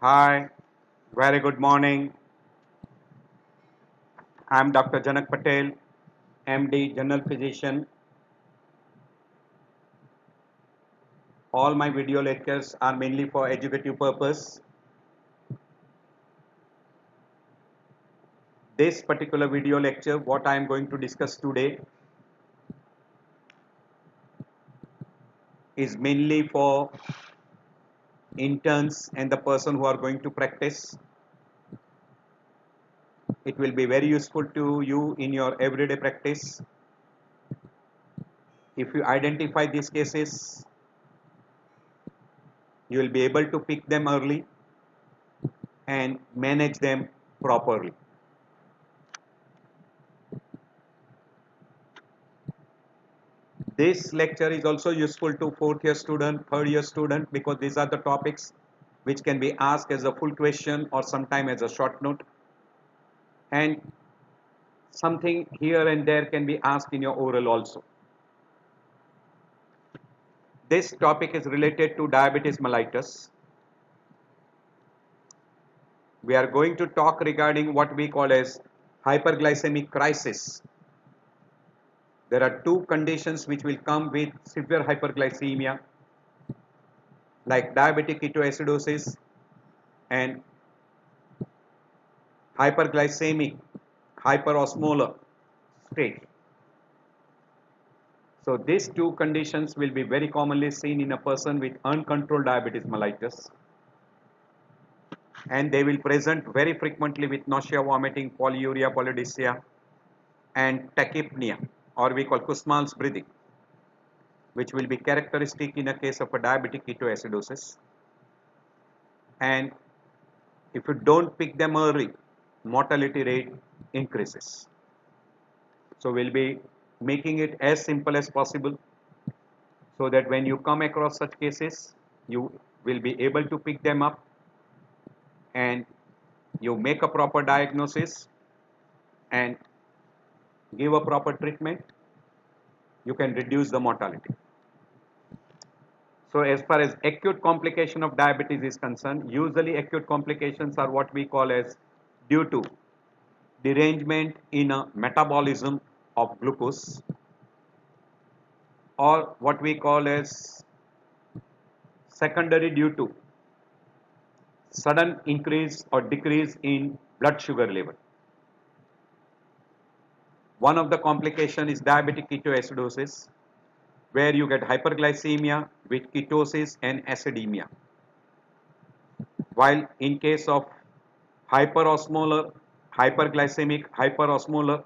Hi, very good morning. I'm Dr. Janak Patel, MD, General Physician. All my video lectures are mainly for educative purpose. This particular video lecture, what I am going to discuss today, is mainly for interns and the person who are going to practice. It will be very useful to you in your everyday practice. If you identify these cases, you will be able to pick them early and manage them properly. This lecture is also useful to fourth year student, third year student, because these are the topics which can be asked as a full question or sometime as a short note, and something here and there can be asked in your oral also. This topic is related to diabetes mellitus. We are going to talk regarding what we call as hyperglycemic crisis. There are two conditions which will come with severe hyperglycemia, like diabetic ketoacidosis and hyperglycemic hyperosmolar state. So these two conditions will be very commonly seen in a person with uncontrolled diabetes mellitus, and they will present very frequently with nausea, vomiting, polyuria, polydipsia, and tachypnea, or we call Kussmaul's breathing, which will be characteristic in a case of a diabetic ketoacidosis. And if you don't pick them early, mortality rate increases. So we'll be making it as simple as possible, so that when you come across such cases, you will be able to pick them up and you make a proper diagnosis and give a proper treatment. You can reduce the mortality. So as far as acute complication of diabetes is concerned, usually acute complications are what we call as due to derangement in a metabolism of glucose, or what we call as secondary due to sudden increase or decrease in blood sugar level. One of the complication is diabetic ketoacidosis, where you get hyperglycemia with ketosis and acidemia. While in case of hyperosmolar, hyperglycemic, hyperosmolar,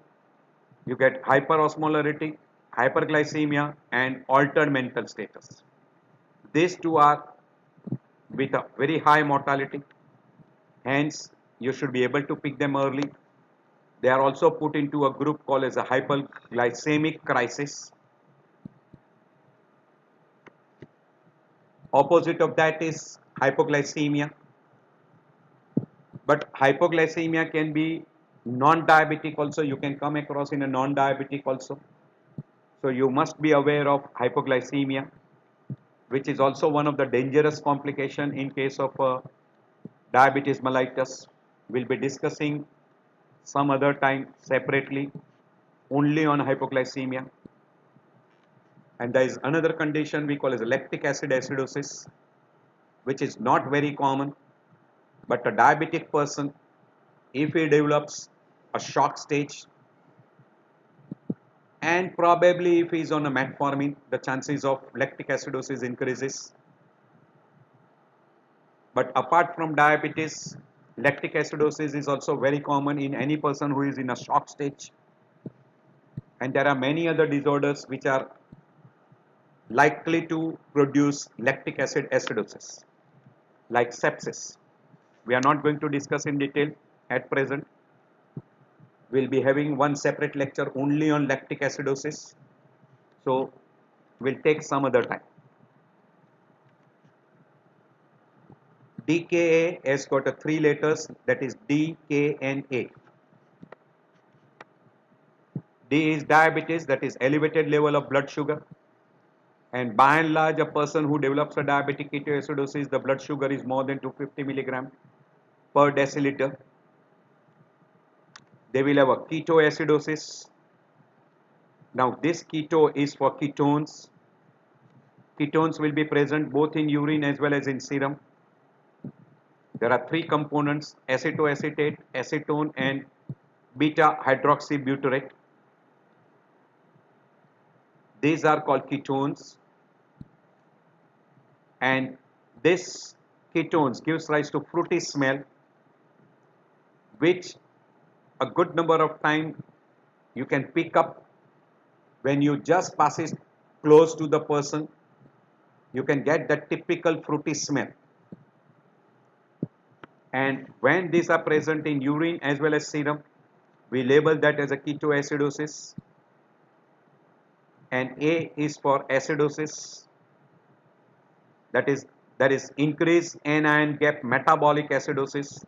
you get hyperosmolarity, hyperglycemia, and altered mental status. These two are with a very high mortality. Hence, you should be able to pick them early. They are also put into a group called as a hyperglycemic crisis. Opposite of that is hypoglycemia. But hypoglycemia can be non-diabetic also. You can come across in a non-diabetic also. So you must be aware of hypoglycemia, which is also one of the dangerous complication in case of diabetes mellitus. We'll be discussing some other time separately only on hypoglycemia. And there is another condition we call as lactic acid acidosis, which is not very common, but a diabetic person, if he develops a shock stage, and probably if he is on a metformin, the chances of lactic acidosis increases. But apart from diabetes, lactic acidosis is also very common in any person who is in a shock stage. And there are many other disorders which are likely to produce lactic acid acidosis, like sepsis. We are not going to discuss in detail at present. We'll be having one separate lecture only on lactic acidosis. So we'll take some other time. DKA has got a 3 letters, that is DKNA. D is diabetes, that is elevated level of blood sugar. And by and large, a person who develops a diabetic ketoacidosis, the blood sugar is more than 250 milligram per deciliter. They will have a ketoacidosis. Now this keto is for ketones. Ketones will be present both in urine as well as in serum. There are three components: acetoacetate, acetone, and beta hydroxybutyrate. These are called ketones, and this ketones gives rise to fruity smell, which a good number of time you can pick up when you just pass it close to the person. You can get that typical fruity smell. And when these are present in urine as well as serum, we label that as a ketoacidosis. And A is for acidosis, that is increased anion gap metabolic acidosis.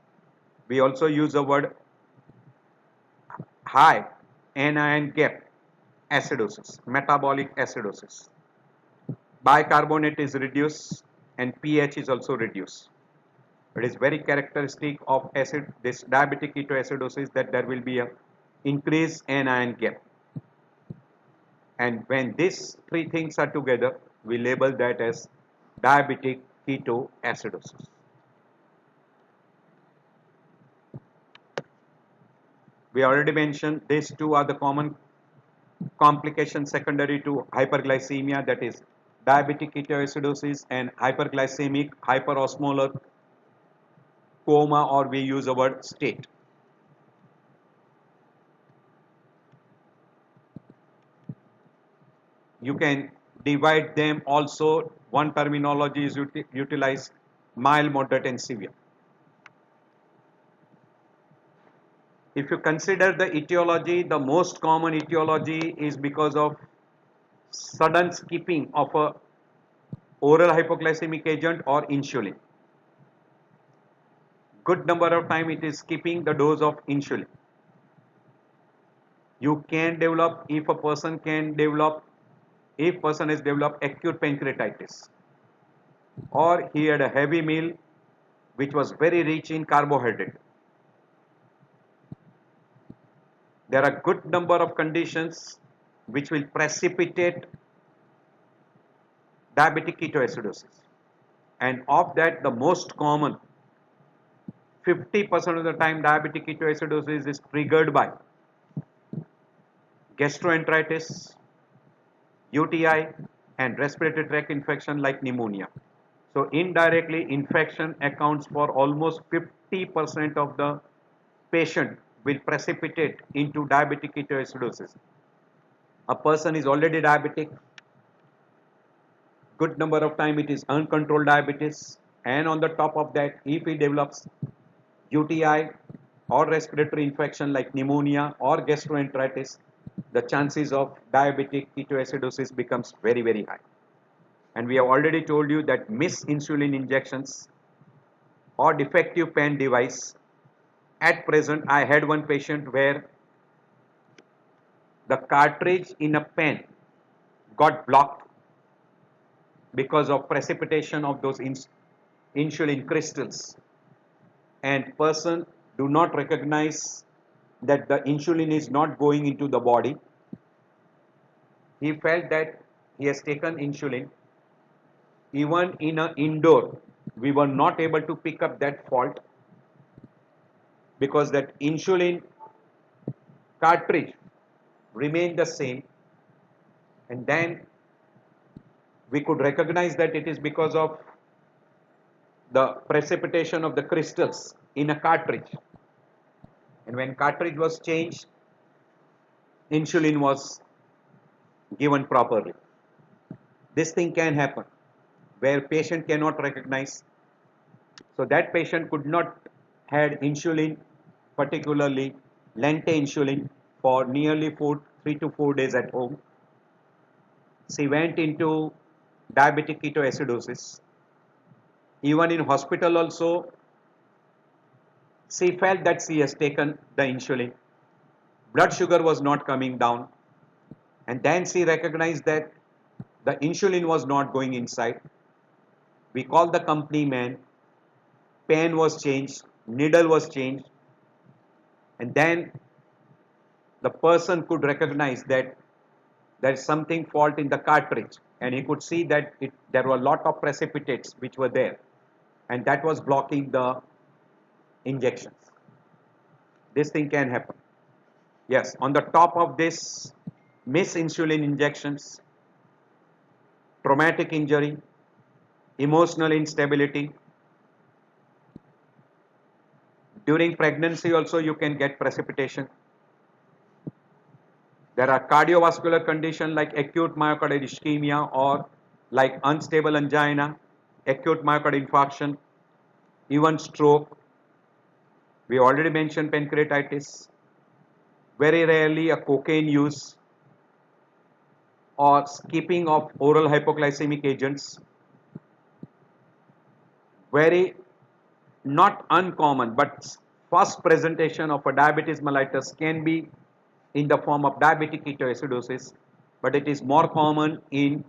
We also use the word high anion gap acidosis, metabolic acidosis. Bicarbonate is reduced and pH is also reduced. It is very characteristic of this diabetic ketoacidosis that there will be a increased anion gap. And when these three things are together, we label that as diabetic ketoacidosis. We already mentioned these two are the common complications secondary to hyperglycemia, that is diabetic ketoacidosis and hyperglycemic hyperosmolar coma, or we use the word state. You can divide them also. One terminology is utilized: mild, moderate and severe. If you consider the etiology, the most common etiology is because of sudden skipping of a oral hypoglycemic agent or insulin. Good number of time it is skipping the dose of insulin. You can develop, if person has developed acute pancreatitis, or he had a heavy meal which was very rich in carbohydrate. There are good number of conditions which will precipitate diabetic ketoacidosis, and of that the most common 50% of the time diabetic ketoacidosis is triggered by gastroenteritis, UTI and respiratory tract infection like pneumonia. So indirectly infection accounts for almost 50% of the patient will precipitate into diabetic ketoacidosis. A person is already diabetic, good number of time it is uncontrolled diabetes, and on the top of that if he develops UTI or respiratory infection like pneumonia or gastroenteritis, the chances of diabetic ketoacidosis becomes very, very high. And we have already told you that missed insulin injections or defective pen device. At present, I had one patient where the cartridge in a pen got blocked because of precipitation of those insulin crystals, and person do not recognize that the insulin is not going into the body. He felt that he has taken insulin. Even in an indoor, we were not able to pick up that fault because that insulin cartridge remained the same, and then we could recognize that it is because of the precipitation of the crystals in a cartridge. And when cartridge was changed, insulin was given properly. This thing can happen where patient cannot recognize. So that patient could not had insulin, particularly lente insulin, for nearly 3 to 4 days at home. She went into diabetic ketoacidosis. Even in hospital also, she felt that she has taken the insulin. Blood sugar was not coming down. And then she recognized that the insulin was not going inside. We called the company man, pen was changed, needle was changed, and then the person could recognize that there is something fault in the cartridge, and he could see that there were a lot of precipitates which were there, and that was blocking the injections. This thing can happen. Yes, on the top of this, miss insulin injections, traumatic injury, emotional instability. During pregnancy also you can get precipitation. There are cardiovascular conditions like acute myocardial ischemia or like unstable angina, acute myocardial infarction, even stroke. We already mentioned pancreatitis. Very rarely a cocaine use or skipping of oral hypoglycemic agents. Very not uncommon, but first presentation of a diabetes mellitus can be in the form of diabetic ketoacidosis, but it is more common in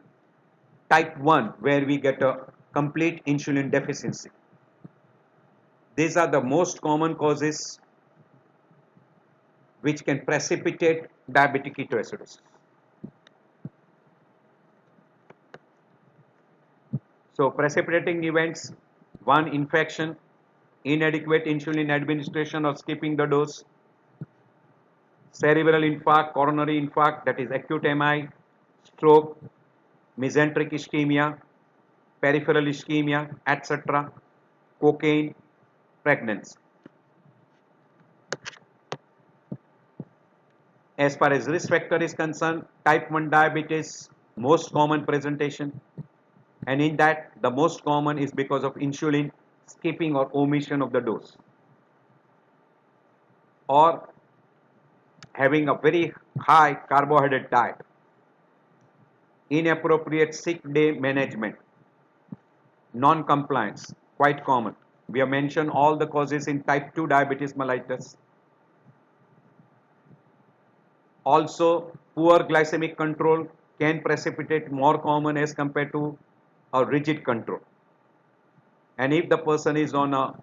type 1 where we get a complete insulin deficiency. These are the most common causes which can precipitate diabetic ketoacidosis. So precipitating events: 1. Infection, inadequate insulin administration or skipping the dose, cerebral infarct, coronary infarct, that is acute MI, stroke, mesenteric ischemia, peripheral ischemia, etc., cocaine, pregnancy. As far as risk factor is concerned, type 1 diabetes, most common presentation, and in that the most common is because of insulin skipping or omission of the dose, or having a very high carbohydrate diet, inappropriate sick day management, non-compliance, quite common. We have mentioned all the causes in type 2 diabetes mellitus. Also, poor glycemic control can precipitate more common as compared to a rigid control. And if the person is on a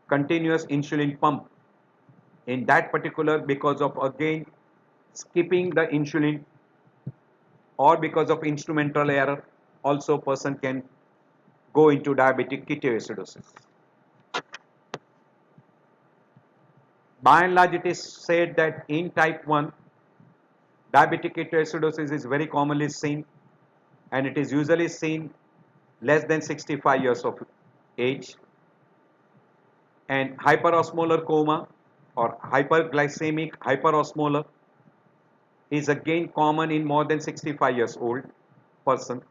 continuous insulin pump, in that particular, because of again skipping the insulin or because of instrumental error, also person can go into diabetic ketoacidosis. By and large, it is said that in type 1, diabetic ketoacidosis is very commonly seen, and it is usually seen less than 65 years of age. And hyperosmolar coma or hyperglycemic hyperosmolar is again common in more than 65 years old person.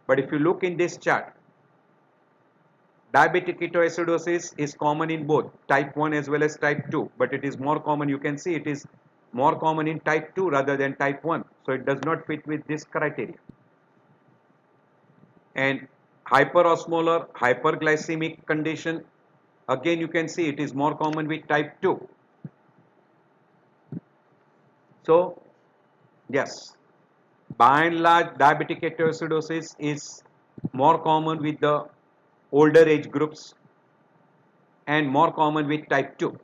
But if you look in this chart, diabetic ketoacidosis is common in both type 1 as well as type 2, but it is more common, you can see it is more common in type 2 rather than type 1, so it does not fit with this criteria. And hyperosmolar hyperglycemic condition, again you can see it is more common with type 2. So yes, by and large diabetic ketoacidosis is more common with the older age groups and more common with type 2.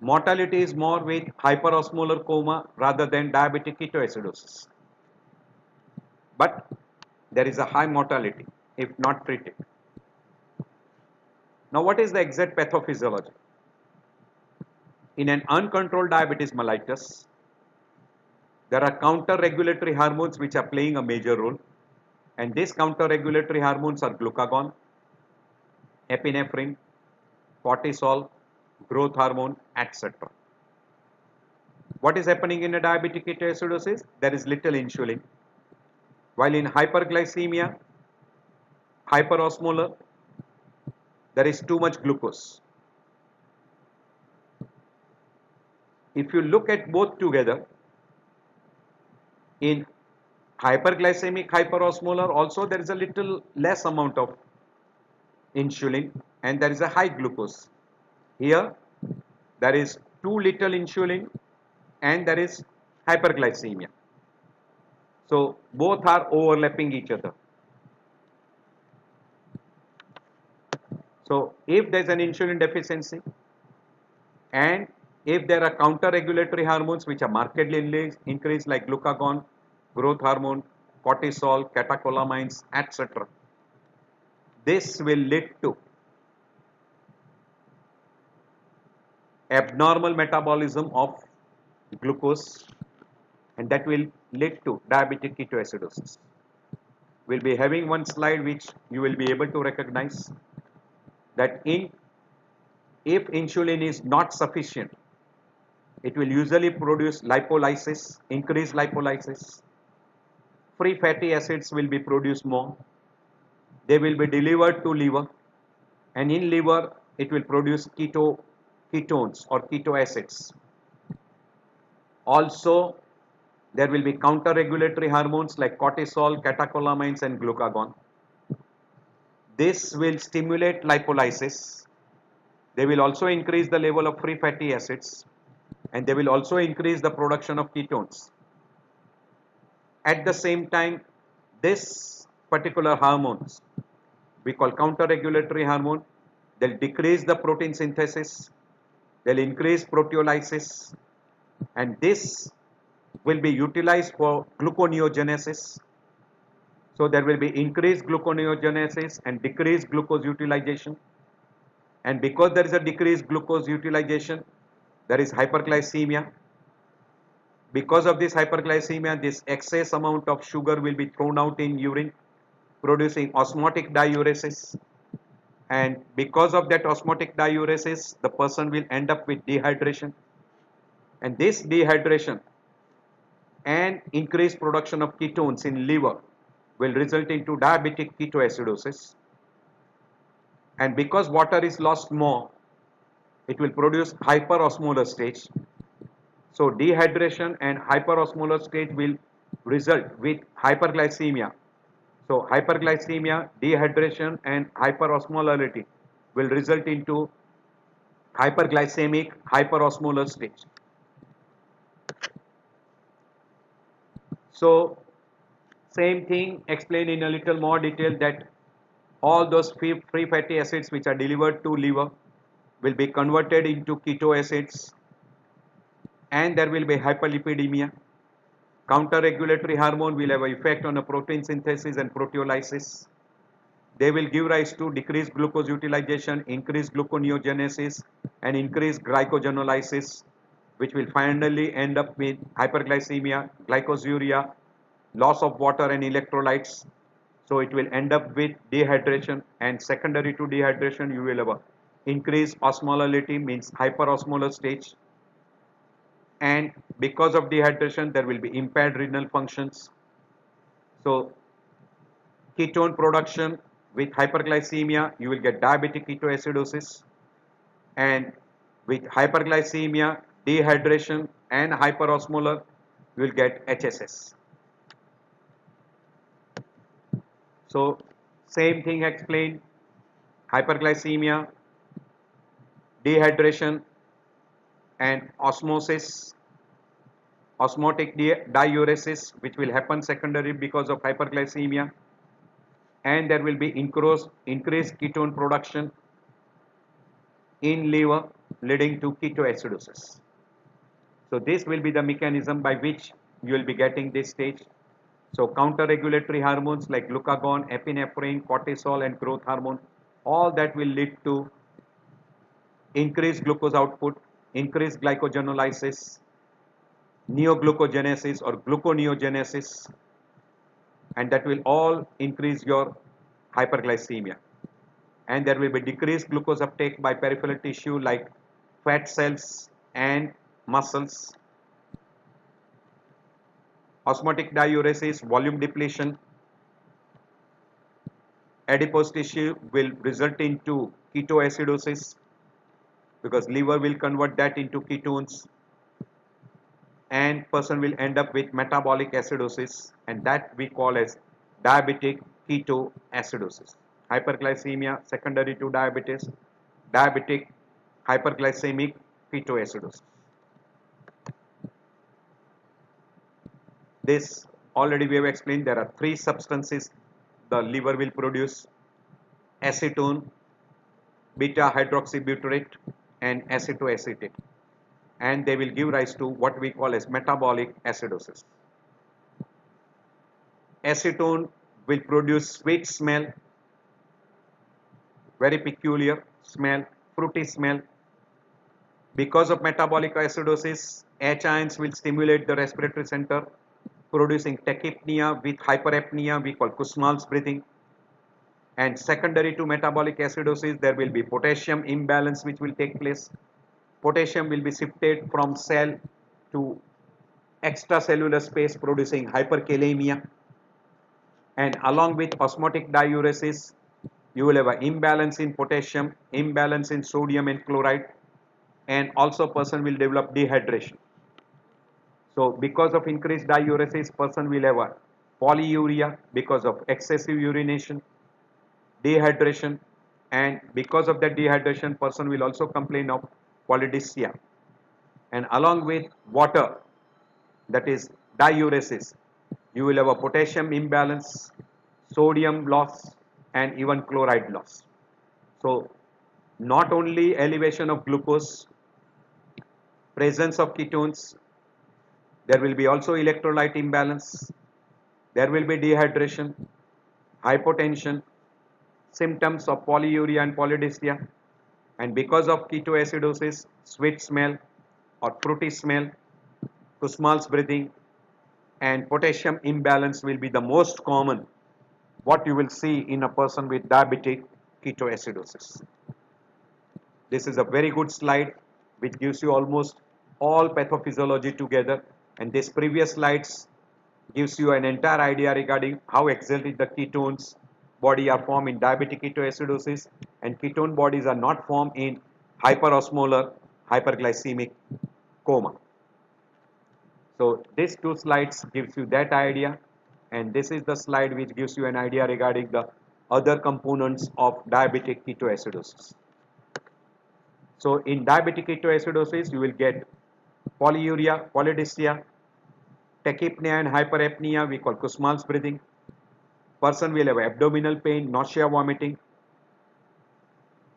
Mortality is more with hyperosmolar coma rather than diabetic ketoacidosis. But there is a high mortality if not treated. Now, what is the exact pathophysiology? In an uncontrolled diabetes mellitus, there are counter-regulatory hormones which are playing a major role, and these counter-regulatory hormones are glucagon, epinephrine, cortisol, growth hormone, etc. What is happening in a diabetic ketoacidosis? There is little insulin, while in hyperglycemia, hyperosmolar, there is too much glucose. If you look at both together, in hyperglycemic hyperosmolar also there is a little less amount of insulin and there is a high glucose. Here there is too little insulin and there is hyperglycemia. So both are overlapping each other. So if there is an insulin deficiency and if there are counter regulatory hormones which are markedly increased like glucagon, growth hormone, cortisol, catecholamines, etc., this will lead to abnormal metabolism of glucose, and that will lead to diabetic ketoacidosis. We'll be having one slide which you will be able to recognize that if insulin is not sufficient, it will usually produce lipolysis, increase lipolysis. Free fatty acids will be produced more. They will be delivered to liver, and in liver it will produce ketones or keto acids. Also, there will be counter-regulatory hormones like cortisol, catecholamines, and glucagon. This will stimulate lipolysis. They will also increase the level of free fatty acids, and they will also increase the production of ketones. At the same time, this particular hormones we call counter-regulatory hormone, they'll decrease the protein synthesis, they'll increase proteolysis, and this will be utilized for gluconeogenesis. So there will be increased gluconeogenesis and decreased glucose utilization. And because there is a decreased glucose utilization, there is hyperglycemia. Because of this hyperglycemia, this excess amount of sugar will be thrown out in urine, producing osmotic diuresis. And because of that osmotic diuresis, the person will end up with dehydration. And this dehydration and increased production of ketones in liver will result into diabetic ketoacidosis. And because water is lost more, it will produce hyperosmolar stage. So dehydration and hyperosmolar stage will result with hyperglycemia. So hyperglycemia, dehydration and hyperosmolarity will result into hyperglycemic hyperosmolar stage. So same thing explained in a little more detail that all those free fatty acids which are delivered to liver will be converted into keto acids, and there will be hyperlipidemia. Counter-regulatory hormone will have an effect on the protein synthesis and proteolysis. They will give rise to decreased glucose utilization, increased gluconeogenesis, and increased glycogenolysis, which will finally end up with hyperglycemia, glycosuria, loss of water and electrolytes. So it will end up with dehydration, and secondary to dehydration you will have a increased osmolality, means hyperosmolar stage, and because of dehydration there will be impaired renal functions. So ketone production with hyperglycemia you will get diabetic ketoacidosis, and with hyperglycemia, dehydration and hyperosmolar you will get HSS. So same thing explained: hyperglycemia, dehydration and osmotic diuresis, which will happen secondary because of hyperglycemia, and there will be increased ketone production in liver leading to ketoacidosis. So this will be the mechanism by which you will be getting this stage. So counter-regulatory hormones like glucagon, epinephrine, cortisol and growth hormone, all that will lead to increased glucose output, increased glycogenolysis, neoglucogenesis or gluconeogenesis, and that will all increase your hyperglycemia. And there will be decreased glucose uptake by peripheral tissue like fat cells and muscles. Osmotic diuresis, volume depletion, adipose tissue will result into ketoacidosis because liver will convert that into ketones, and person will end up with metabolic acidosis, and that we call as diabetic ketoacidosis. Hyperglycemia secondary to diabetes, diabetic hyperglycemic ketoacidosis. This already we have explained there are three substances the liver will produce: acetone, beta hydroxybutyrate, and acetoacetate, and they will give rise to what we call as metabolic acidosis. Acetone will produce sweet smell, very peculiar smell, fruity smell. Because of metabolic acidosis, H ions will stimulate the respiratory center, producing tachypnea with hyperapnea, we call Kussmaul's breathing. And secondary to metabolic acidosis, there will be potassium imbalance which will take place. Potassium will be shifted from cell to extracellular space, producing hyperkalemia. And along with osmotic diuresis, you will have an imbalance in potassium, imbalance in sodium and chloride, and also person will develop dehydration. So because of increased diuresis, person will have a polyuria because of excessive urination, dehydration, and because of that dehydration, person will also complain of polydipsia. And along with water, that is diuresis, you will have a potassium imbalance, sodium loss, and even chloride loss. So not only elevation of glucose, presence of ketones, there will be also electrolyte imbalance, there will be dehydration, hypotension, symptoms of polyuria and polydipsia, and because of ketoacidosis, sweet smell or fruity smell, Kussmaul's breathing, and potassium imbalance will be the most common what you will see in a person with diabetic ketoacidosis. This is a very good slide which gives you almost all pathophysiology together, and this previous slides gives you an entire idea regarding how exactly the ketones body are formed in diabetic ketoacidosis, and ketone bodies are not formed in hyperosmolar hyperglycemic coma. So these two slides gives you that idea, and this is the slide which gives you an idea regarding the other components of diabetic ketoacidosis. So in diabetic ketoacidosis, you will get polyuria, polydipsia, tachypnea and hyperapnea, we call Kussmaul's breathing. Person will have abdominal pain, nausea, vomiting,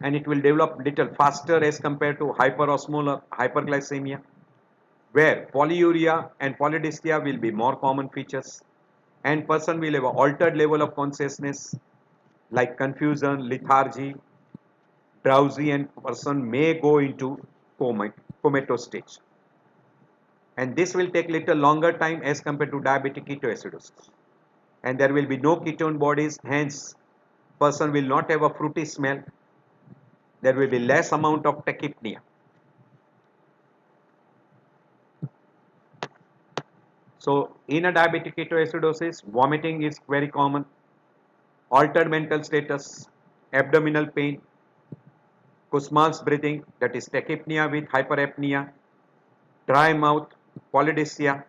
and it will develop little faster as compared to hyperosmolar hyperglycemia, where polyuria and polydipsia will be more common features, and person will have an altered level of consciousness like confusion, lethargy, drowsy, and person may go into comatose stage. And this will take little longer time as compared to diabetic ketoacidosis. And there will be no ketone bodies, hence person will not have a fruity smell. There will be less amount of tachypnea. So in a diabetic ketoacidosis, vomiting is very common, altered mental status, abdominal pain, Kussmaul's breathing, that is tachypnea with hyperapnea, dry mouth, polydipsia,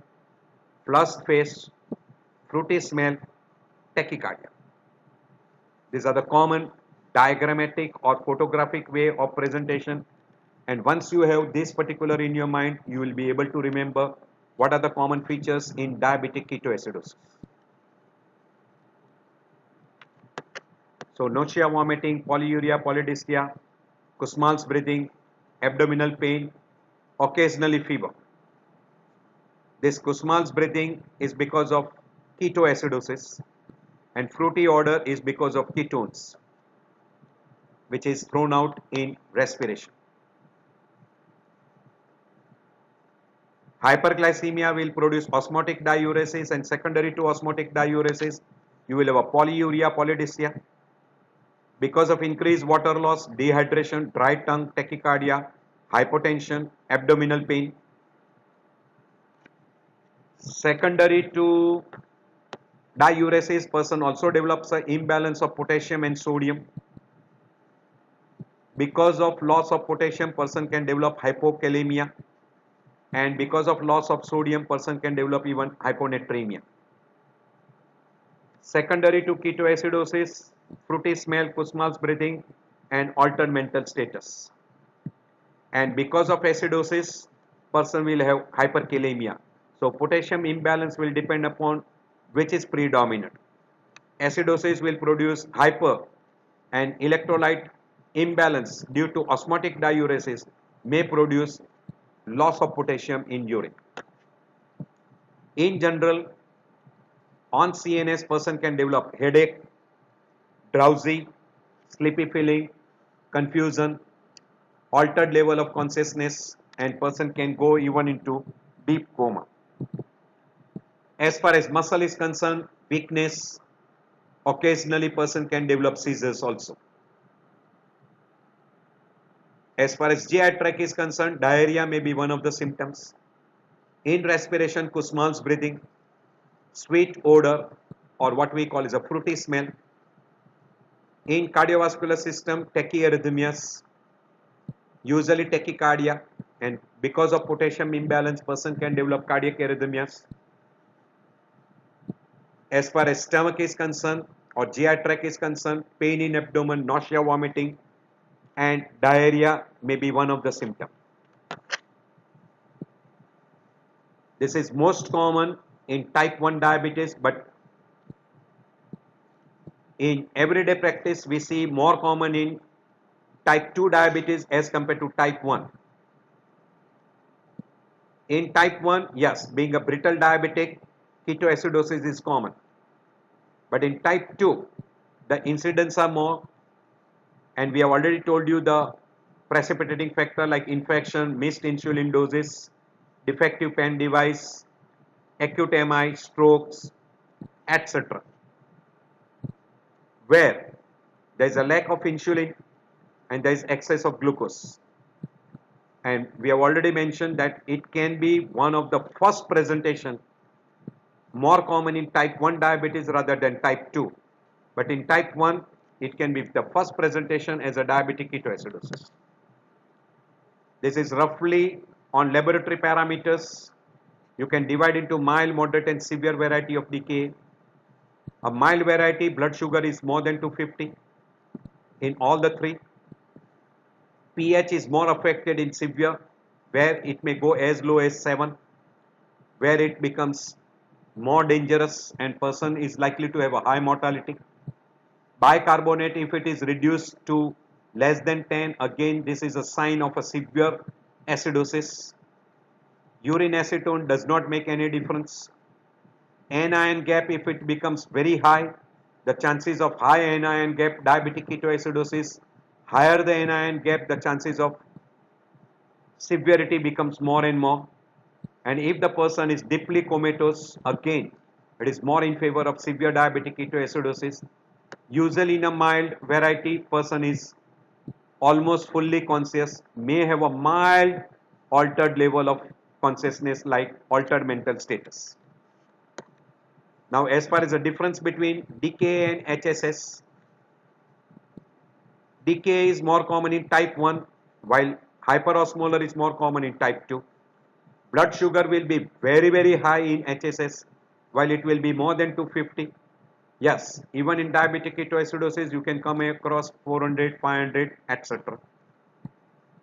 flushed face, fruity smell, tachycardia. These are the common diagrammatic or photographic way of presentation, and once you have this particular in your mind, you will be able to remember what are the common features in diabetic ketoacidosis. So nausea, vomiting, polyuria, polydipsia, Kussmaul's breathing, abdominal pain, occasionally fever. This Kussmaul's breathing is because of ketoacidosis, and fruity odor is because of ketones, which is thrown out in respiration. Hyperglycemia will produce osmotic diuresis, and secondary to osmotic diuresis, you will have a polyuria, polydipsia. Because of increased water loss, dehydration, dry tongue, tachycardia, hypotension, abdominal pain. Secondary to diuresis, person also develops an imbalance of potassium and sodium. Because of loss of potassium, person can develop hypokalemia, and because of loss of sodium, person can develop even hyponatremia. Secondary to ketoacidosis, fruity smell, Kussmaul's breathing, and altered mental status. And because of acidosis, person will have hyperkalemia. So potassium imbalance will depend upon which is predominant. Acidosis will produce hyper, and electrolyte imbalance due to osmotic diuresis may produce loss of potassium in urine. In general, on CNS, person can develop headache, drowsy, sleepy feeling, confusion, altered level of consciousness, and person can go even into deep coma. As far as muscle is concerned, weakness, occasionally person can develop seizures also. As far as GI tract is concerned, diarrhea may be one of the symptoms. In respiration, Kussmaul's breathing, sweet odor, or what we call is a fruity smell. In cardiovascular system, tachyarrhythmias, usually tachycardia, and because of potassium imbalance, person can develop cardiac arrhythmias. As far as stomach is concerned or GI tract is concerned, pain in abdomen, nausea, vomiting, and diarrhea may be one of the symptoms. This is most common in type 1 diabetes, but in everyday practice we see more common in type 2 diabetes as compared to type 1. In type 1, yes, being a brittle diabetic, ketoacidosis is common. But in type 2, the incidents are more, and we have already told you the precipitating factor like infection, missed insulin doses, defective pen device, acute MI, strokes, etc. Where there is a lack of insulin and there is excess of glucose. And we have already mentioned that it can be one of the first presentation, more common in type 1 diabetes rather than type 2. But in type 1, it can be the first presentation as a diabetic ketoacidosis. This is roughly on laboratory parameters. You can divide into mild, moderate, and severe variety of decay. A mild variety, blood sugar is more than 250 in all the three. pH is more affected in severe, where it may go as low as 7, where it becomes more dangerous and person is likely to have a high mortality. Bicarbonate, if it is reduced to less than 10, again this is a sign of a severe acidosis. Urine acetone does not make any difference. Anion gap, if it becomes very high, the chances of high anion gap diabetic ketoacidosis, higher the anion gap, the chances of severity becomes more and more. And if the person is deeply comatose, again it is more in favor of severe diabetic ketoacidosis. Usually in a mild variety, person is almost fully conscious, may have a mild altered level of consciousness like altered mental status. Now as far as the difference between DKA and HSS, DKA is more common in type 1 while hyperosmolar is more common in type 2. Blood sugar will be very high in HSS while it will be more than 250. Yes, even in diabetic ketoacidosis you can come across 400, 500, etc.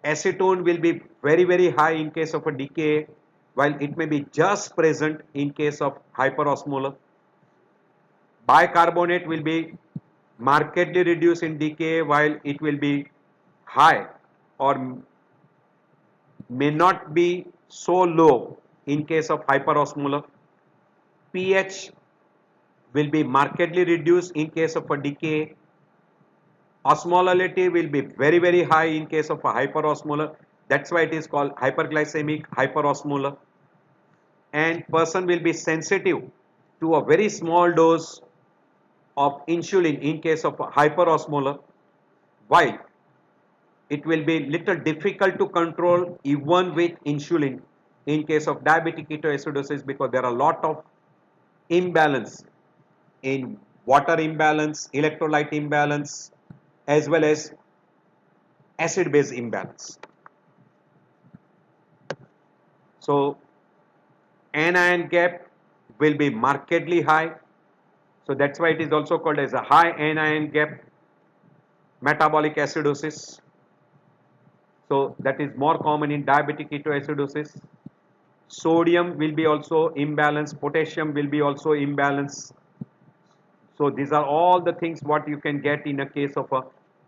Acetone will be very high in case of a DKA while it may be just present in case of hyperosmolar. Bicarbonate will be markedly reduced in DKA while it will be high or may not be so low in case of hyperosmolar. pH will be markedly reduced in case of a DKA. Osmolality will be very high in case of a hyperosmolar. That's why it is called hyperglycemic hyperosmolar. And person will be sensitive to a very small dose of insulin in case of a hyperosmolar, while it will be little difficult to control even with insulin in case of diabetic ketoacidosis because there are a lot of imbalance in water imbalance, electrolyte imbalance, as well as acid base imbalance. So anion gap will be markedly high. So that's why it is also called as a high anion gap metabolic acidosis. So that is more common in diabetic ketoacidosis. Sodium will be also imbalanced, potassium will be also imbalanced. So these are all the things what you can get in a case of a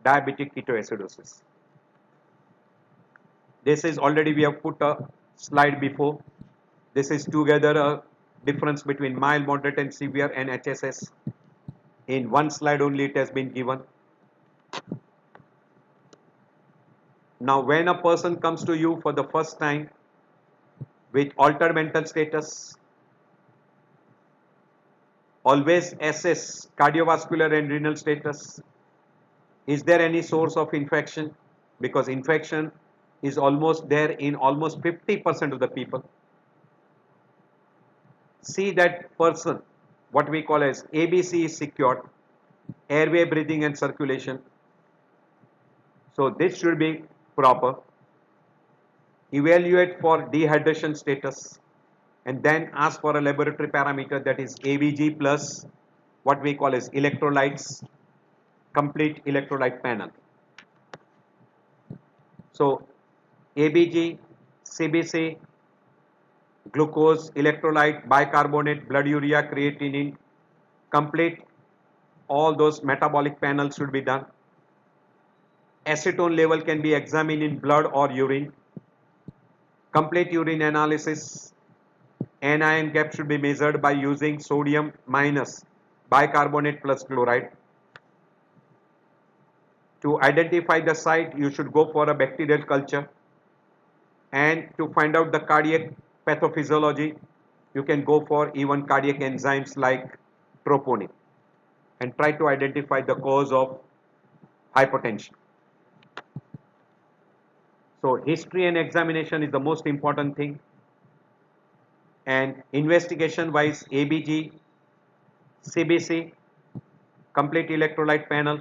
diabetic ketoacidosis. This is already we have put a slide before. This is together a difference between mild, moderate and severe and HSS. In one slide only it has been given. Now when a person comes to you for the first time with altered mental status, always assess cardiovascular and renal status. Is there any source of infection? Because infection is almost there in almost 50% of the people. See that person, what we call as ABC is secured, airway, breathing and circulation. So this should be proper. Evaluate for dehydration status and then ask for a laboratory parameter, that is ABG plus what we call as electrolytes, complete electrolyte panel. So ABG, CBC, glucose, electrolyte, bicarbonate, blood urea, creatinine, complete all those metabolic panels should be done. Acetone level can be examined in blood or urine. Complete urine analysis. Anion gap should be measured by using sodium minus bicarbonate plus chloride. To identify the site, you should go for a bacterial culture. And to find out the cardiac pathophysiology, you can go for even cardiac enzymes like troponin and try to identify the cause of hypertension. So history and examination is the most important thing. And investigation wise, ABG, CBC, complete electrolyte panel,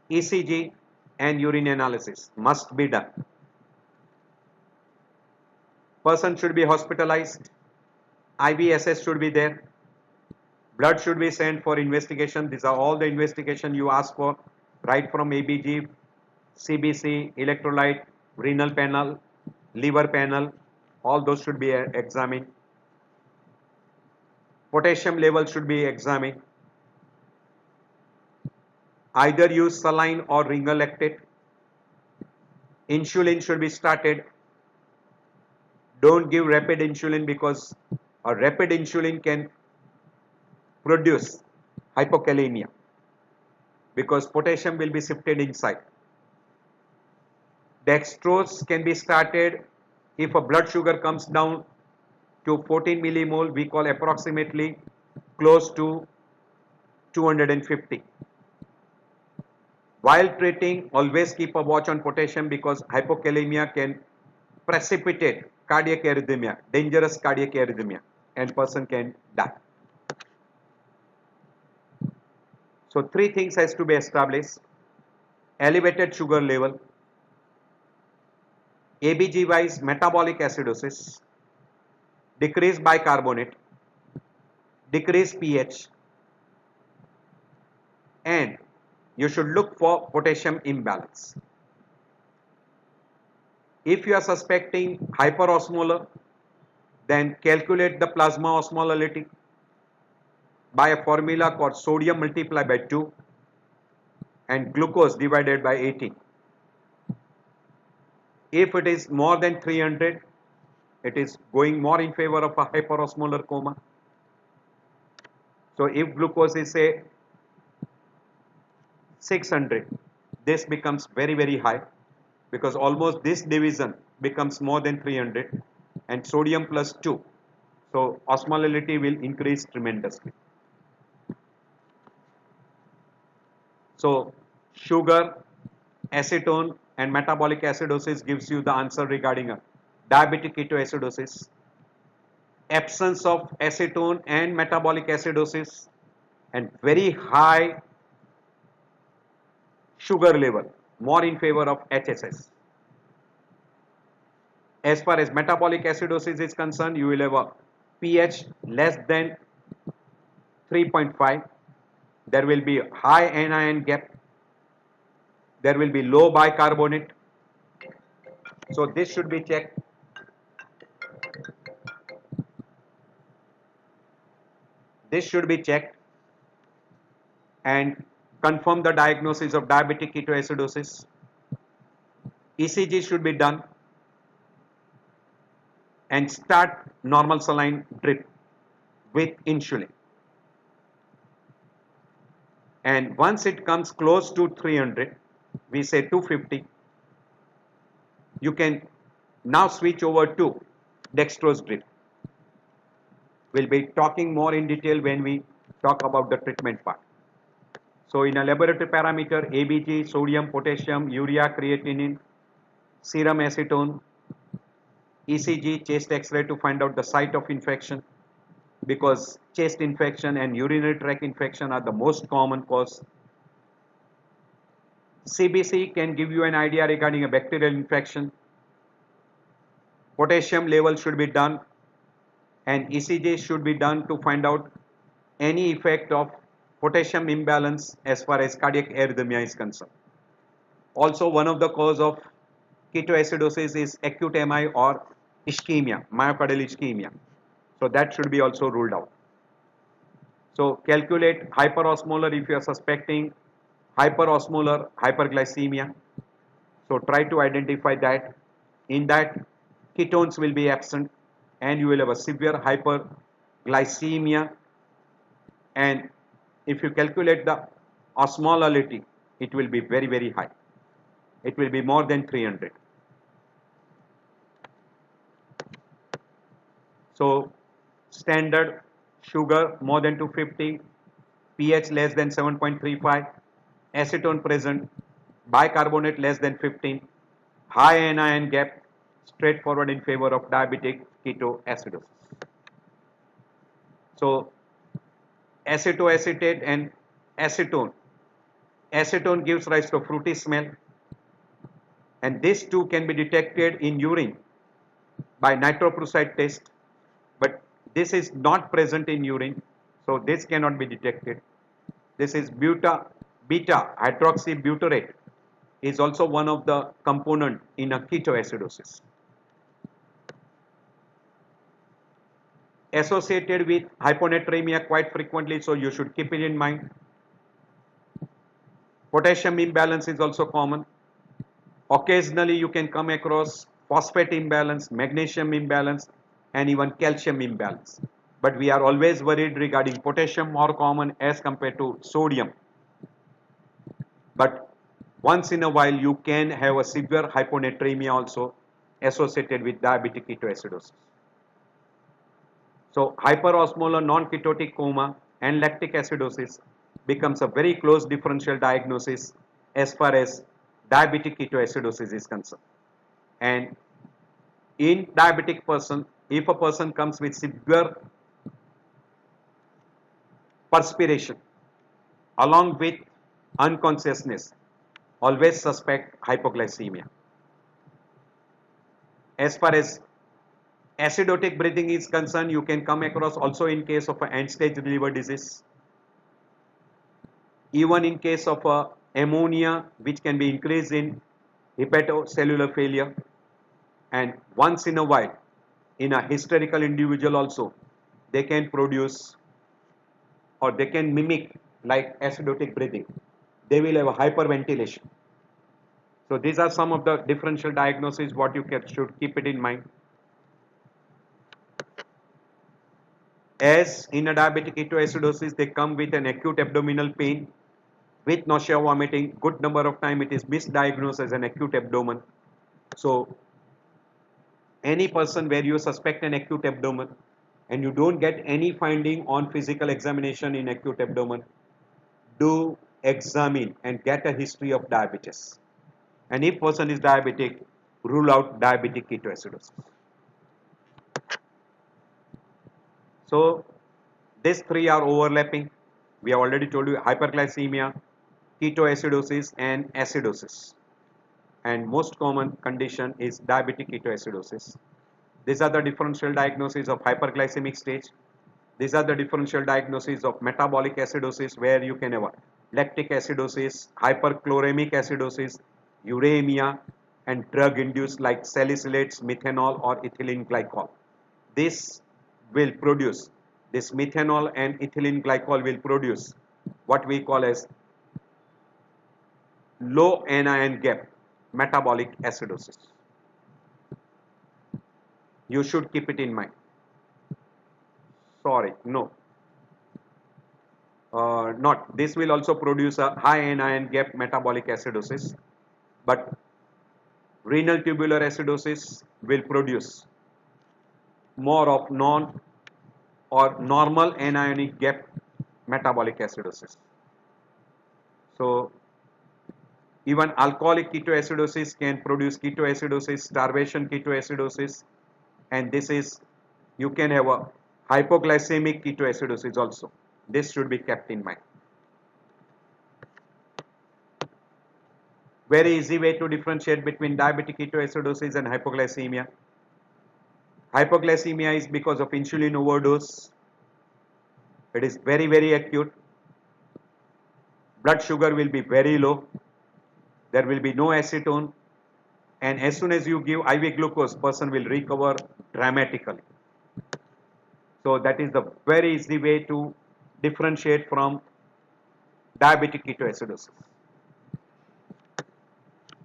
ECG and urine analysis must be done. Person should be hospitalized, IVSS should be there, blood should be sent for investigation. These are all the investigation you ask for, right from ABG, CBC, electrolyte, renal panel, liver panel, all those should be examined. Potassium level should be examined. Either use saline or ringer lactate. Insulin should be started. Don't give rapid insulin because a rapid insulin can produce hypokalemia because potassium will be shifted inside. Dextrose can be started if a blood sugar comes down to 14 millimole, we call approximately close to 250. While treating, always keep a watch on potassium because hypokalemia can precipitate cardiac arrhythmia, dangerous cardiac arrhythmia, and person can die. So three things has to be established: elevated sugar level, ABG wise metabolic acidosis, decreased bicarbonate, decreased pH, and you should look for potassium imbalance. If you are suspecting hyperosmolar, then calculate the plasma osmolality by a formula called sodium multiplied by 2 and glucose divided by 18. If it is more than 300, it is going more in favor of a hyperosmolar coma. So if glucose is say 600, this becomes very high because almost this division becomes more than 300 and sodium plus 2. So osmolality will increase tremendously. So sugar, acetone and metabolic acidosis gives you the answer regarding a diabetic ketoacidosis. Absence of acetone and metabolic acidosis and very high sugar level, more in favor of HSS. As far as metabolic acidosis is concerned, you will have a pH less than 3.5. There will be high anion gap. There will be low bicarbonate. So this should be checked. This should be checked and confirm the diagnosis of diabetic ketoacidosis. ECG should be done and start normal saline drip with insulin. And once it comes close to 300, we say 250, you can now switch over to dextrose drip. We'll be talking more in detail when we talk about the treatment part. So in a laboratory parameter, ABG, sodium, potassium, urea, creatinine, serum acetone, ECG, chest X-ray to find out the site of infection, because chest infection and urinary tract infection are the most common cause. CBC can give you an idea regarding a bacterial infection. Potassium level should be done and ECG should be done to find out any effect of potassium imbalance as far as cardiac arrhythmia is concerned. Also, one of the cause of ketoacidosis is acute MI or ischemia, myocardial ischemia. So that should be also ruled out. So calculate hyperosmolar if you are suspecting hyperosmolar hyperglycemia. So try to identify that. In that, ketones will be absent and you will have a severe hyperglycemia. And if you calculate the osmolality, it will be very, very high. It will be more than 300. So standard sugar more than 250, pH less than 7.35, acetone present, bicarbonate less than 15, high anion gap, straightforward in favor of diabetic ketoacidosis. So acetoacetate and acetone. Acetone gives rise to fruity smell, and these two can be detected in urine by nitroprusside test, but this is not present in urine, so this cannot be detected. This is beta hydroxybutyrate is also one of the component in a ketoacidosis. Associated with hyponatremia quite frequently, so you should keep it in mind. Potassium imbalance is also common. Occasionally you can come across phosphate imbalance, magnesium imbalance, and even calcium imbalance. But we are always worried regarding potassium, more common as compared to sodium. But once in a while you can have a severe hyponatremia also associated with diabetic ketoacidosis. So hyperosmolar non-ketotic coma and lactic acidosis becomes a very close differential diagnosis as far as diabetic ketoacidosis is concerned. And in diabetic person, if a person comes with severe perspiration along with unconsciousness, always suspect hypoglycemia. As far as acidotic breathing is concerned, you can come across also in case of an end-stage liver disease, even in case of ammonia, which can be increased in hepatocellular failure, and once in a while in a hysterical individual also they can produce or they can mimic like acidotic breathing. They will have a hyperventilation. So these are some of the differential diagnoses what you should keep it in mind. As in a diabetic ketoacidosis, they come with an acute abdominal pain with nausea, vomiting. Good number of time it is misdiagnosed as an acute abdomen. So any person where you suspect an acute abdomen and you don't get any finding on physical examination in acute abdomen, do examine and get a history of diabetes. And if person is diabetic, rule out diabetic ketoacidosis. So these three are overlapping. We have already told you hyperglycemia, ketoacidosis and acidosis. And most common condition is diabetic ketoacidosis. These are the differential diagnoses of hyperglycemic stage. These are the differential diagnoses of metabolic acidosis, where you can have lactic acidosis, hyperchloremic acidosis, uremia, and drug induced like salicylates, methanol or ethylene glycol. This will produce this methanol and ethylene glycol will produce what we call as low anion gap metabolic acidosis. You should keep it in mind. Sorry, no. Not. This will also produce a high anion gap metabolic acidosis, but renal tubular acidosis will produce more of non or normal anionic gap metabolic acidosis. So even alcoholic ketoacidosis can produce ketoacidosis, starvation ketoacidosis, and this is, you can have a hypoglycemic ketoacidosis also. This should be kept in mind. Very easy way to differentiate between diabetic ketoacidosis and hypoglycemia. Hypoglycemia is because of insulin overdose. It is very, very acute. Blood sugar will be very low. There will be no acetone. And as soon as you give IV glucose, person will recover dramatically. So that is the very easy way to differentiate from diabetic ketoacidosis.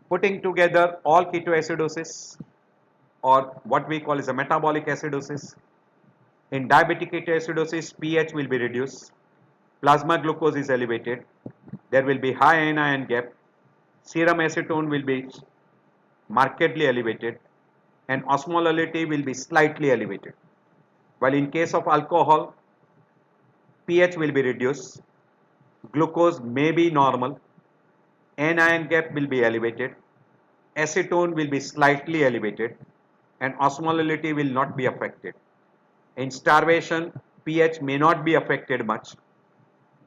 Putting together all ketoacidosis, or what we call is a metabolic acidosis. In diabetic ketoacidosis, pH will be reduced, plasma glucose is elevated, there will be high anion gap, serum acetone will be markedly elevated, and osmolality will be slightly elevated. While in case of alcohol, pH will be reduced, glucose may be normal, anion gap will be elevated, acetone will be slightly elevated, and osmolality will not be affected. In starvation, pH may not be affected much.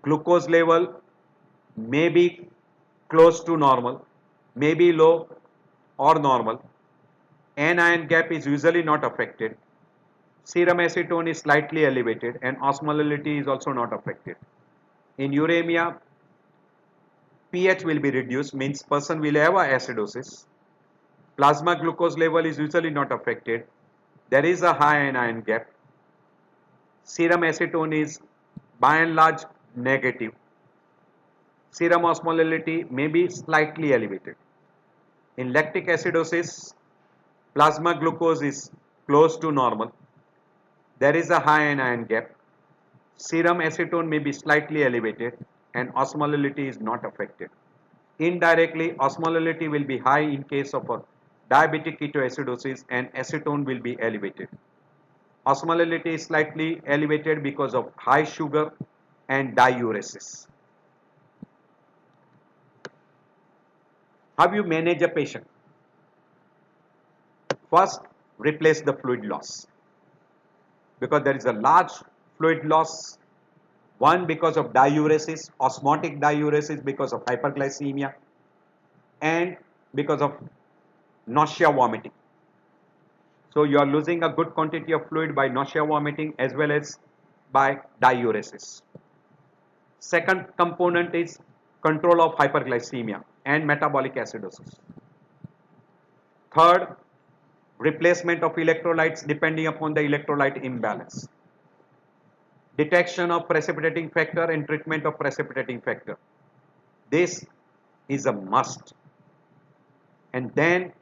Glucose level may be close to normal, may be low or normal. Anion gap is usually not affected. Serum acetone is slightly elevated and osmolality is also not affected. In uremia, pH will be reduced, means person will have acidosis. Plasma glucose level is usually not affected. There is a high anion gap. Serum acetone is by and large negative. Serum osmolality may be slightly elevated. In lactic acidosis, plasma glucose is close to normal. There is a high anion gap. Serum acetone may be slightly elevated and osmolality is not affected. Indirectly, osmolality will be high in case of a diabetic ketoacidosis and acetone will be elevated. Osmolality is slightly elevated because of high sugar and diuresis. How you manage a patient? First, replace the fluid loss, because there is a large fluid loss. One, because of diuresis, osmotic diuresis because of hyperglycemia, and because of nausea, vomiting. So you are losing a good quantity of fluid by nausea, vomiting as well as by diuresis. Second component is control of hyperglycemia and metabolic acidosis. Third, replacement of electrolytes depending upon the electrolyte imbalance. Detection of precipitating factor and treatment of precipitating factor. This is a must. And then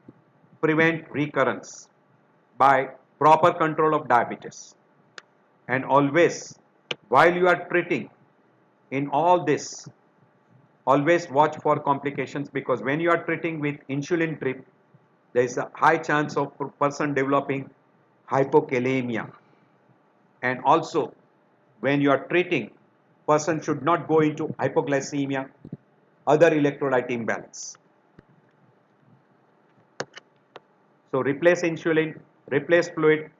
prevent recurrence by proper control of diabetes. And always, while you are treating, in all this, always watch for complications, because when you are treating with insulin trip, there is a high chance of person developing hypokalemia. And also, when you are treating, person should not go into hypoglycemia, other electrolyte imbalance. So replace insulin, replace fluid,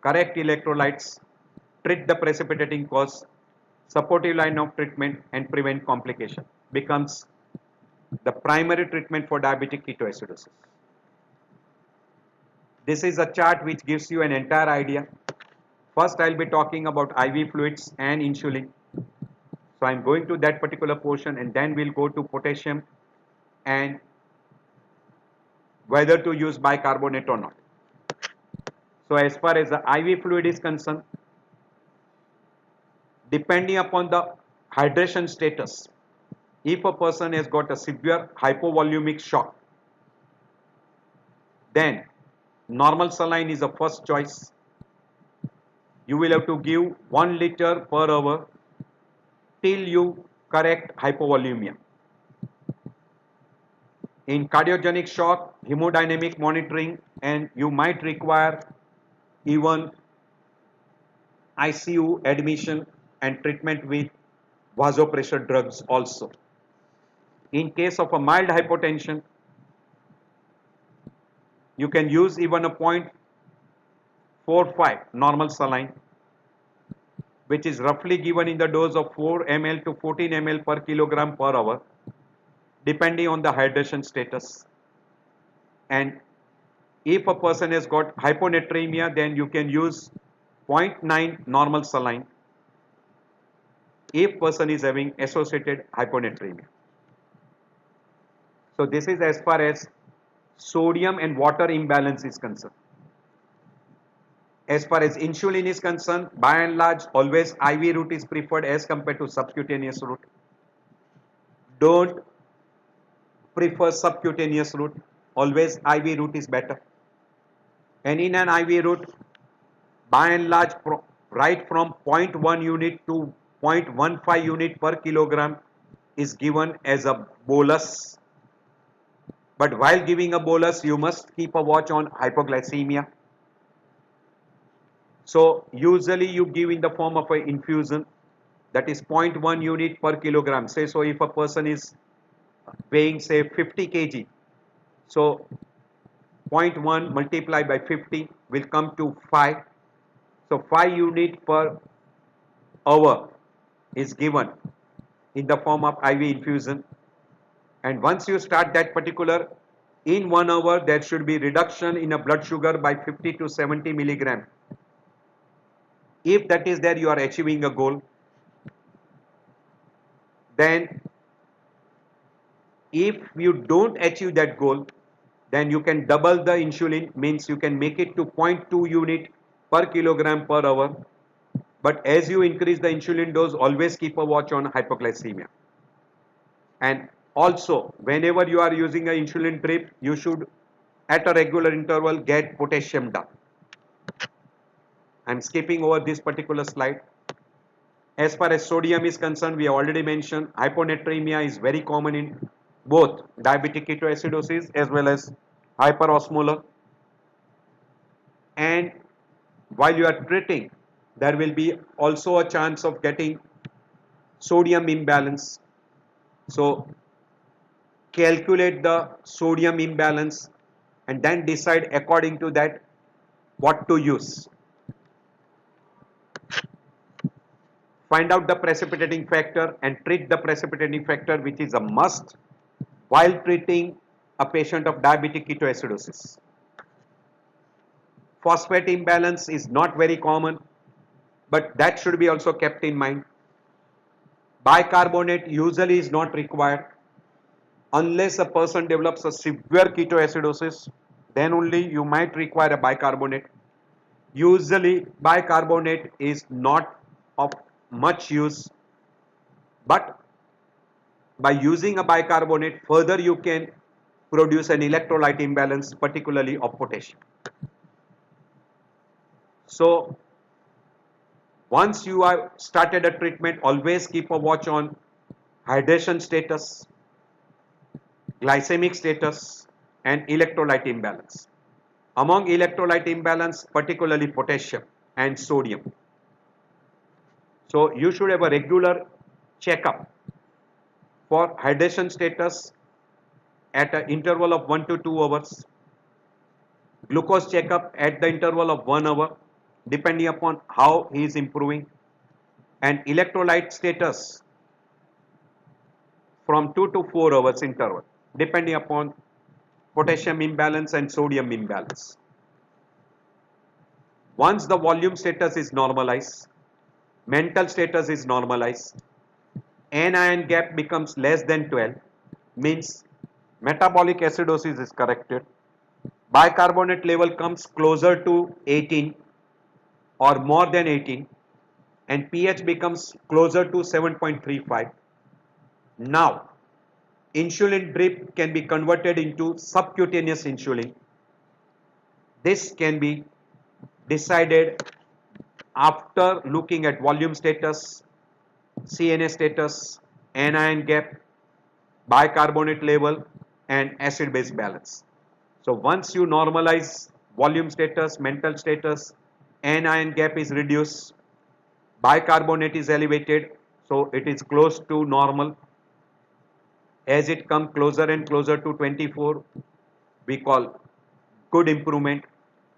correct electrolytes, treat the precipitating cause, supportive line of treatment, and prevent complication becomes the primary treatment for diabetic ketoacidosis. This is a chart which gives you an entire idea. First, I'll be talking about IV fluids and insulin. So I'm going to that particular portion, and then we'll go to potassium and whether to use bicarbonate or not. So as far as the IV fluid is concerned, depending upon the hydration status. If a person has got a severe hypovolumic shock, then normal saline is the first choice. You will have to give 1 liter per hour till you correct hypovolemia. In cardiogenic shock, hemodynamic monitoring, and you might require even ICU admission and treatment with vasopressor drugs also. In case of a mild hypotension, you can use even a 0.45 normal saline, which is roughly given in the dose of 4 ml to 14 ml per kilogram per hour, depending on the hydration status. And if a person has got hyponatremia, then you can use 0.9 normal saline if person is having associated hyponatremia. So this is as far as sodium and water imbalance is concerned. As far as insulin is concerned, by and large, always IV route is preferred as compared to subcutaneous route. Don't prefer subcutaneous route. Always IV route is better. And in an IV route, by and large, right from 0.1 unit to 0.15 unit per kilogram is given as a bolus. But while giving a bolus, you must keep a watch on hypoglycemia. So usually you give in the form of an infusion, that is 0.1 unit per kilogram. Say, so if a person is weighing say 50 kg, so 0.1 multiplied by 50 will come to 5. So 5 unit per hour is given in the form of IV infusion. And once you start that particular, in 1 hour there should be reduction in a blood sugar by 50 to 70 milligram. If that is there, you are achieving a goal. Then if you don't achieve that goal, then you can double the insulin, means you can make it to 0.2 unit per kilogram per hour. But as you increase the insulin dose, always keep a watch on hypoglycemia. And also, whenever you are using an insulin drip, you should at a regular interval get potassium down. I am skipping over this particular slide. As far as sodium is concerned, we have already mentioned hyponatremia is very common in both diabetic ketoacidosis as well as hyperosmolar. And while you are treating, there will be also a chance of getting sodium imbalance. So calculate the sodium imbalance and then decide according to that what to use. Find out the precipitating factor and treat the precipitating factor, which is a must while treating a patient of diabetic ketoacidosis. Phosphate imbalance is not very common, but that should be also kept in mind. Bicarbonate usually is not required unless a person develops a severe ketoacidosis, then only you might require a bicarbonate. Usually bicarbonate is not of much use, but by using a bicarbonate, further you can produce an electrolyte imbalance, particularly of potassium. So once you have started a treatment, always keep a watch on hydration status, glycemic status, and electrolyte imbalance. Among electrolyte imbalance, particularly potassium and sodium. So you should have a regular checkup for hydration status at an interval of 1 to 2 hours, glucose checkup at the interval of 1 hour, depending upon how he is improving, and electrolyte status from 2 to 4 hours interval, depending upon potassium imbalance and sodium imbalance. Once the volume status is normalized, mental status is normalized, anion gap becomes less than 12, means metabolic acidosis is corrected, bicarbonate level comes closer to 18 or more than 18, and pH becomes closer to 7.35. Now, insulin drip can be converted into subcutaneous insulin. This can be decided after looking at volume status, CNA status, anion gap, bicarbonate level, and acid base balance. So once you normalize volume status, mental status, anion gap is reduced, bicarbonate is elevated, so it is close to normal. As it comes closer and closer to 24, we call good improvement,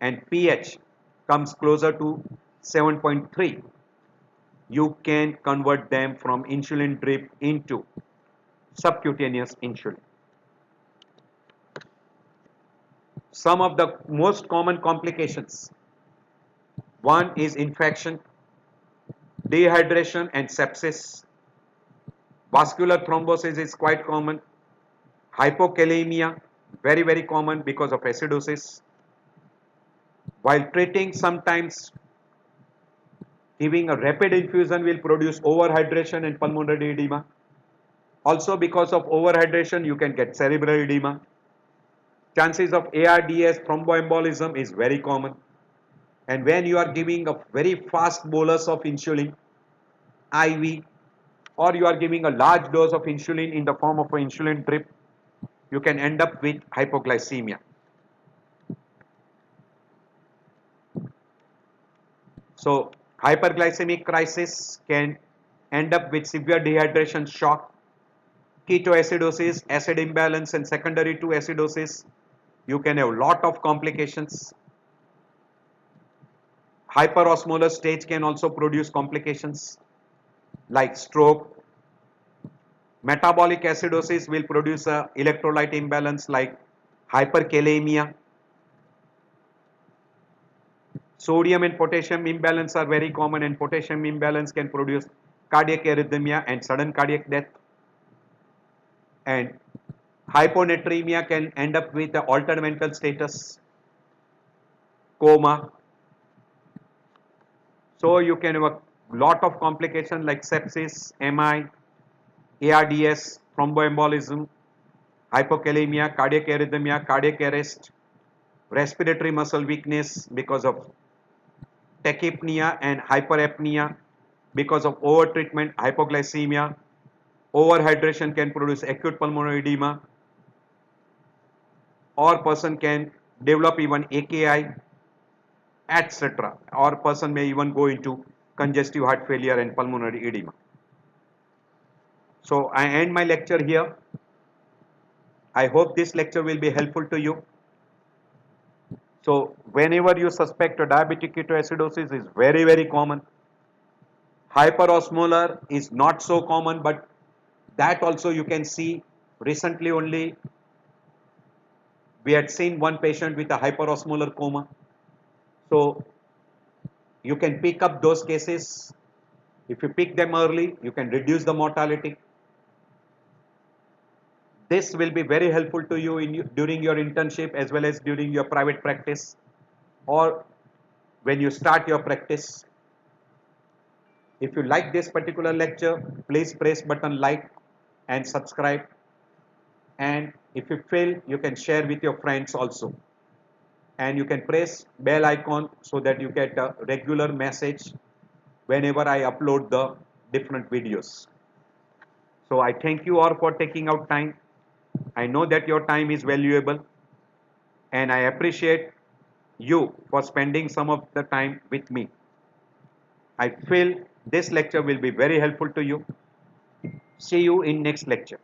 and pH comes closer to 7.3. You can convert them from insulin drip into subcutaneous insulin. Some of the most common complications. One is infection, dehydration and sepsis. Vascular thrombosis is quite common. Hypokalemia, very common because of acidosis. While treating, sometimes giving a rapid infusion will produce overhydration and pulmonary edema. Also because of overhydration, you can get cerebral edema. Chances of ARDS, thromboembolism is very common. And when you are giving a very fast bolus of insulin, IV, or you are giving a large dose of insulin in the form of an insulin drip, you can end up with hypoglycemia. So hyperglycemic crisis can end up with severe dehydration, shock, ketoacidosis, acid imbalance, and secondary to acidosis. You can have lot of complications. Hyperosmolar stage can also produce complications like stroke. Metabolic acidosis will produce a electrolyte imbalance like hyperkalemia. Sodium and potassium imbalance are very common, and potassium imbalance can produce cardiac arrhythmia and sudden cardiac death. And hyponatremia can end up with the altered mental status, coma. So you can have a lot of complications like sepsis, MI, ARDS, thromboembolism, hypokalemia, cardiac arrhythmia, cardiac arrest, respiratory muscle weakness because of tachypnea and hyperapnea, because of overtreatment, hypoglycemia. Overhydration can produce acute pulmonary edema, or person can develop even AKI, etc. Or person may even go into congestive heart failure and pulmonary edema. So I end my lecture here. I hope this lecture will be helpful to you. So whenever you suspect a diabetic ketoacidosis is very common. Hyperosmolar is not so common, but that also you can see. Recently only we had seen one patient with a hyperosmolar coma. So you can pick up those cases. If you pick them early, you can reduce the mortality. This will be very helpful to you during your internship as well as during your private practice or when you start your practice. If you like this particular lecture, please press button like and subscribe. And if you feel, you can share with your friends also. And you can press bell icon so that you get a regular message whenever I upload the different videos. So I thank you all for taking out time. I know that your time is valuable and I appreciate you for spending some of the time with me. I feel this lecture will be very helpful to you. See you in next lecture.